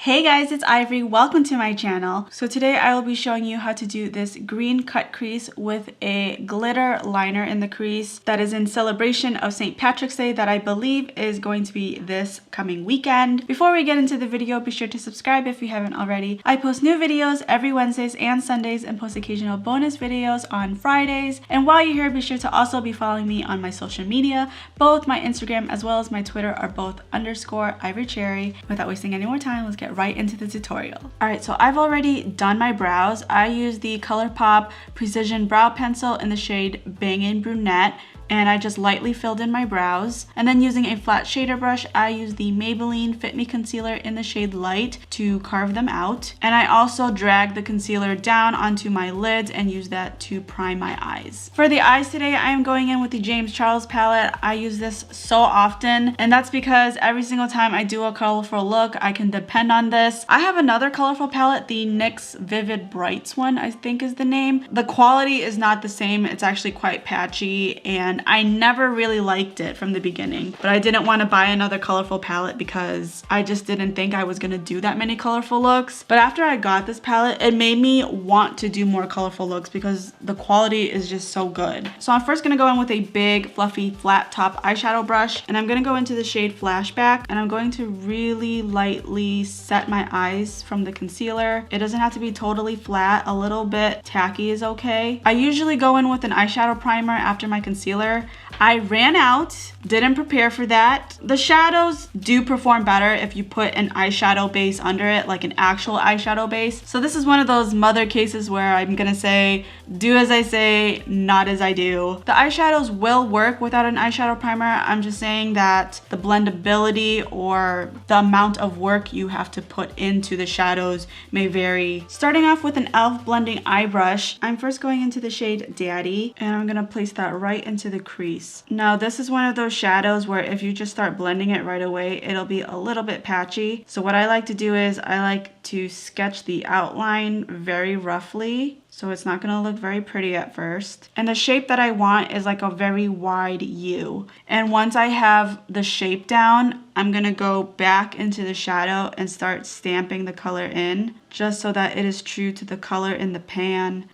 Hey guys, it's Ivory. Welcome to my channel. So today I will be showing you how to do this green cut crease with a glitter liner in the crease that is in celebration of St. Patrick's Day that I believe is going to be this coming weekend. Before we get into the video, be sure to subscribe if you haven't already. I post new videos every Wednesdays and Sundays and post occasional bonus videos on Fridays. And while you're here, be sure to also be following me on my social media. Both my Instagram as well as my Twitter are both _ivorypcherry. Without wasting any more time, let's get right into the tutorial. Alright, so I've already done my brows. I use the ColourPop Precision Brow Pencil in the shade Bangin' Brunette, and I just lightly filled in my brows. And then using a flat shader brush, I use the Maybelline Fit Me Concealer in the shade Light to carve them out. And I also drag the concealer down onto my lids and use that to prime my eyes. For the eyes today, I am going in with the James Charles palette. I use this so often, and that's because every single time I do a colorful look, I can depend on this. I have another colorful palette, the NYX Vivid Brights one, I think is the name. The quality is not the same. It's actually quite patchy, and I never really liked it from the beginning, but I didn't want to buy another colorful palette because I just didn't think I was gonna do that many colorful looks. But after I got this palette, it made me want to do more colorful looks because the quality is just so good. So I'm first gonna go in with a big fluffy flat top eyeshadow brush, and I'm gonna go into the shade Flashback, and I'm going to really lightly set my eyes from the concealer. It doesn't have to be totally flat. A little bit tacky is okay. I usually go in with an eyeshadow primer after my concealer. I ran out, didn't prepare for that. The shadows do perform better if you put an eyeshadow base under it, like an actual eyeshadow base. So this is one of those mother cases where I'm gonna say, do as I say, not as I do. The eyeshadows will work without an eyeshadow primer. I'm just saying that the blendability or the amount of work you have to put into the shadows may vary. Starting off with an e.l.f. blending eye brush, I'm first going into the shade Daddy, and I'm gonna place that right into the crease. Now this is one of those shadows where if you just start blending it right away, it'll be a little bit patchy. So what I like to do is I like to sketch the outline very roughly, so it's not gonna look very pretty at first. And the shape that I want is like a very wide U. And once I have the shape down, I'm gonna go back into the shadow and start stamping the color in, just so that it is true to the color in the pan.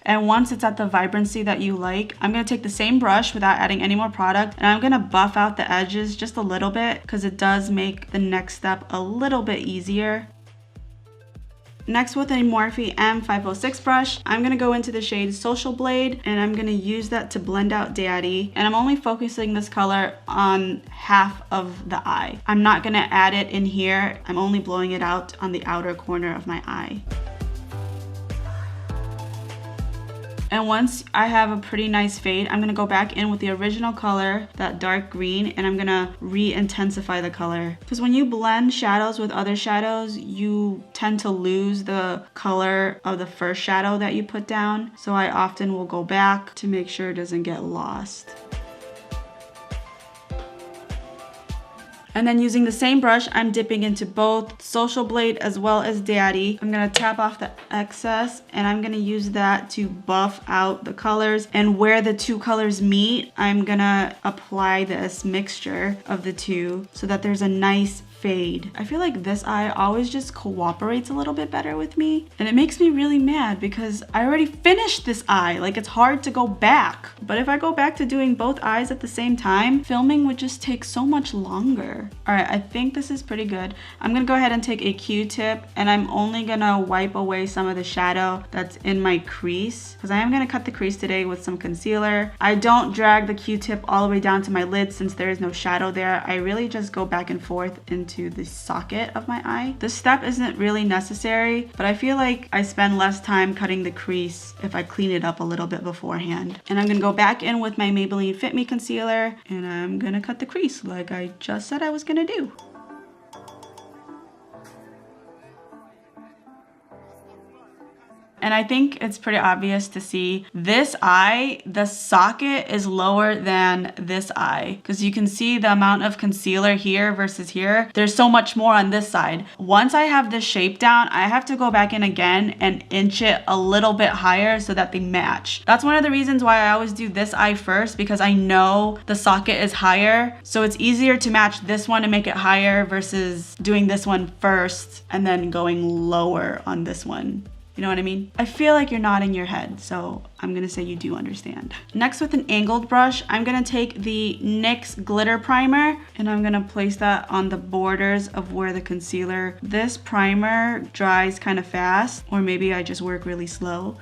And once it's at the vibrancy that you like, I'm gonna take the same brush without adding any more product, and I'm gonna buff out the edges just a little bit because it does make the next step a little bit easier. Next, with a Morphe M506 brush, I'm gonna go into the shade Social Blade, and I'm gonna use that to blend out Daddy. And I'm only focusing this color on half of the eye. I'm not gonna add it in here. I'm only blowing it out on the outer corner of my eye. And once I have a pretty nice fade, I'm gonna go back in with the original color, that dark green, and I'm gonna re-intensify the color. Because when you blend shadows with other shadows, you tend to lose the color of the first shadow that you put down. So I often will go back to make sure it doesn't get lost. And then using the same brush, I'm dipping into both Social Blade as well as Daddy. I'm gonna tap off the excess, and I'm gonna use that to buff out the colors. And where the two colors meet, I'm gonna apply this mixture of the two so that there's a nice fade. I feel like this eye always just cooperates a little bit better with me, and it makes me really mad because I already finished this eye. Like, it's hard to go back. But if I go back to doing both eyes at the same time, filming would just take so much longer. All right, I think this is pretty good. I'm gonna go ahead and take a Q-tip, and I'm only gonna wipe away some of the shadow that's in my crease because I am gonna cut the crease today with some concealer. I don't drag the Q-tip all the way down to my lid since there is no shadow there. I really just go back and forth into the socket of my eye. This step isn't really necessary, but I feel like I spend less time cutting the crease if I clean it up a little bit beforehand. And I'm gonna go back in with my Maybelline Fit Me Concealer, and I'm gonna cut the crease like I just said I was gonna do. And I think it's pretty obvious to see this eye, the socket is lower than this eye, because you can see the amount of concealer here versus here. There's so much more on this side. Once I have this shape down, I have to go back in again and inch it a little bit higher so that they match. That's one of the reasons why I always do this eye first, because I know the socket is higher. So it's easier to match this one and make it higher versus doing this one first and then going lower on this one. You know what I mean? I feel like you're nodding your head, so I'm gonna say you do understand. Next, with an angled brush, I'm gonna take the NYX glitter primer and I'm gonna place that on the borders of where the concealer. This primer dries kind of fast, or maybe I just work really slow.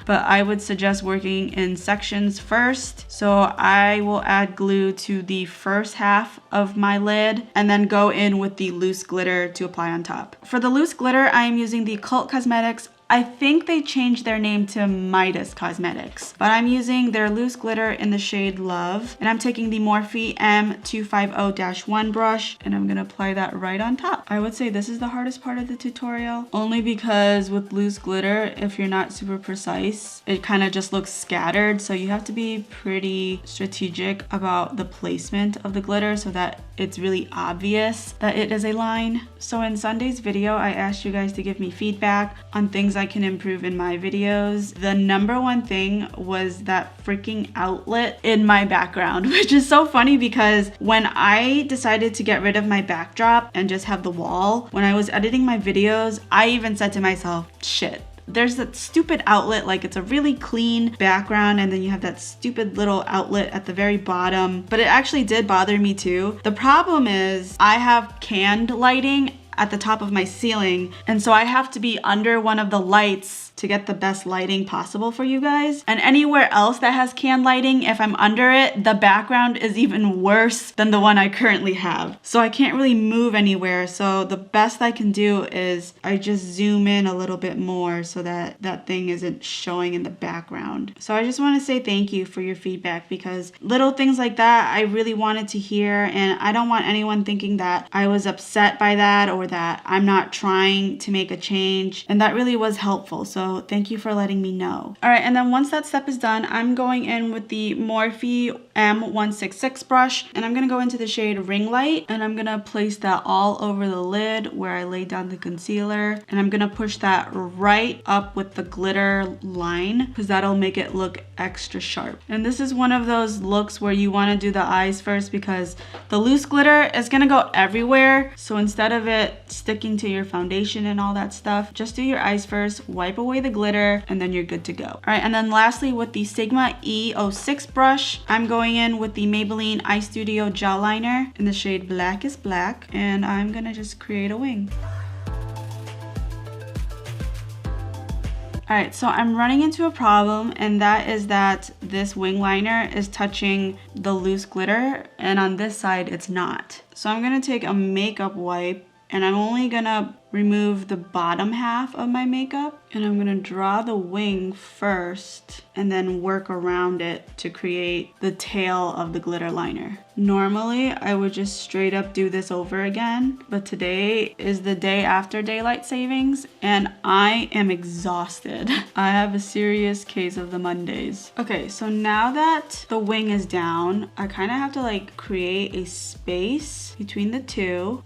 But I would suggest working in sections first. So I will add glue to the first half of my lid and then go in with the loose glitter to apply on top. For the loose glitter, I am using the Cult Cosmetics. I think they changed their name to Midas Cosmetics, but I'm using their loose glitter in the shade Love, and I'm taking the Morphe M250-1 brush and I'm gonna apply that right on top. I would say this is the hardest part of the tutorial, only because with loose glitter, if you're not super precise, it kind of just looks scattered, so you have to be pretty strategic about the placement of the glitter so that it's really obvious that it is a line. So in Sunday's video, I asked you guys to give me feedback on things I can improve in my videos. The number one thing was that freaking outlet in my background, which is so funny because when I decided to get rid of my backdrop and just have the wall, when I was editing my videos, I even said to myself, shit, there's that stupid outlet, like it's a really clean background and then you have that stupid little outlet at the very bottom. But it actually did bother me too. The problem is I have canned lighting at the top of my ceiling, and so I have to be under one of the lights to get the best lighting possible for you guys. And anywhere else that has can lighting, if I'm under it, the background is even worse than the one I currently have. So I can't really move anywhere. So the best I can do is I just zoom in a little bit more so that that thing isn't showing in the background. So I just want to say thank you for your feedback, because little things like that I really wanted to hear, and I don't want anyone thinking that I was upset by that or that I'm not trying to make a change. And that really was helpful. So thank you for letting me know. All right, and then once that step is done, I'm going in with the Morphe M166 brush, and I'm gonna go into the shade Ring Light, and I'm gonna place that all over the lid where I laid down the concealer, and I'm gonna push that right up with the glitter line because that'll make it look extra sharp. And this is one of those looks where you wanna do the eyes first because the loose glitter is gonna go everywhere. So instead of it sticking to your foundation and all that stuff, just do your eyes first, wipe away the glitter, and then you're good to go. All right, and then lastly, with the Sigma E06 brush, I'm going in with the Maybelline Eye Studio Gel Liner in the shade Black is Black, and I'm gonna just create a wing. All right, so I'm running into a problem, and that is that this wing liner is touching the loose glitter, and on this side, it's not. So I'm gonna take a makeup wipe, and I'm only gonna remove the bottom half of my makeup, and I'm gonna draw the wing first and then work around it to create the tail of the glitter liner. Normally, I would just straight up do this over again, but today is the day after daylight savings and I am exhausted. I have a serious case of the Mondays. Okay, so now that the wing is down, I kind of have to like create a space between the two.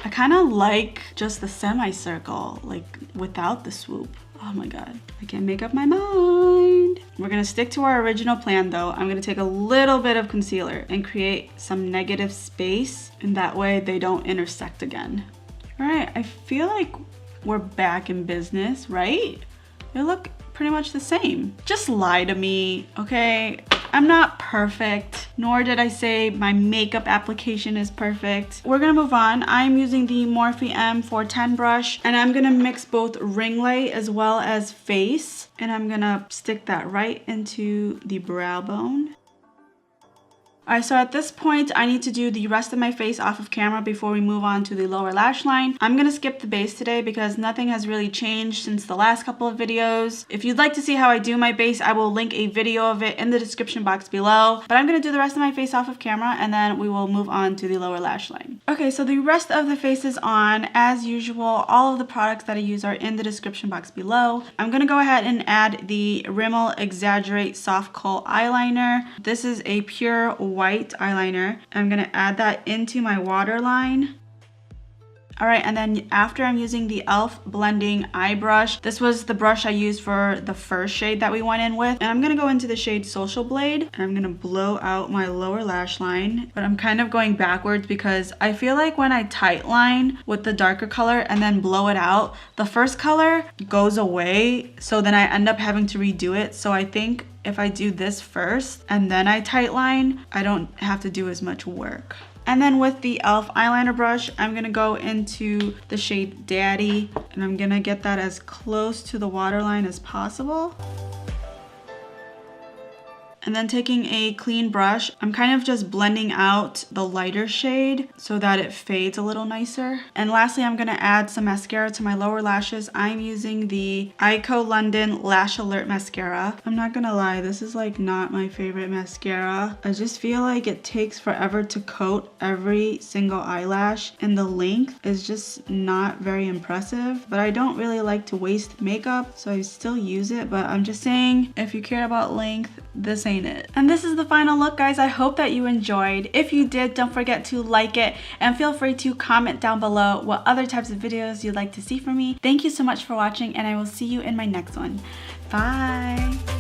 I kind of like just the semicircle, like without the swoop. Oh my God, I can't make up my mind. We're gonna stick to our original plan though. I'm gonna take a little bit of concealer and create some negative space, and that way they don't intersect again. All right, I feel like we're back in business, right? They look pretty much the same. Just lie to me, okay? I'm not perfect, nor did I say my makeup application is perfect. We're gonna move on. I'm using the Morphe M410 brush, and I'm gonna mix both ring light as well as face, and I'm gonna stick that right into the brow bone. Alright, so at this point, I need to do the rest of my face off of camera before we move on to the lower lash line. I'm gonna skip the base today because nothing has really changed since the last couple of videos. If you'd like to see how I do my base, I will link a video of it in the description box below. But I'm gonna do the rest of my face off of camera and then we will move on to the lower lash line. Okay, so the rest of the face is on. As usual, all of the products that I use are in the description box below. I'm gonna go ahead and add the Rimmel Exaggerate Soft Kohl Eyeliner. This is a pure white eyeliner. I'm gonna add that into my waterline. Alright, and then after I'm using the e.l.f. blending eye brush. This was the brush I used for the first shade that we went in with. And I'm gonna go into the shade Social Blade. And I'm gonna blow out my lower lash line. But I'm kind of going backwards because I feel like when I tight line with the darker color and then blow it out, the first color goes away. So then I end up having to redo it. So I think if I do this first and then I tight line, I don't have to do as much work. And then with the e.l.f. eyeliner brush, I'm gonna go into the shade Daddy, and I'm gonna get that as close to the waterline as possible. And then taking a clean brush, I'm kind of just blending out the lighter shade so that it fades a little nicer. And lastly, I'm gonna add some mascara to my lower lashes. I'm using the Ico London Lash Alert Mascara. I'm not gonna lie, this is like not my favorite mascara. I just feel like it takes forever to coat every single eyelash, and the length is just not very impressive. But I don't really like to waste makeup, so I still use it. But I'm just saying, if you care about length, this ain't it. And this is the final look, guys. I hope that you enjoyed. If you did, don't forget to like it and feel free to comment down below what other types of videos you'd like to see from me. Thank you so much for watching, and I will see you in my next one. Bye.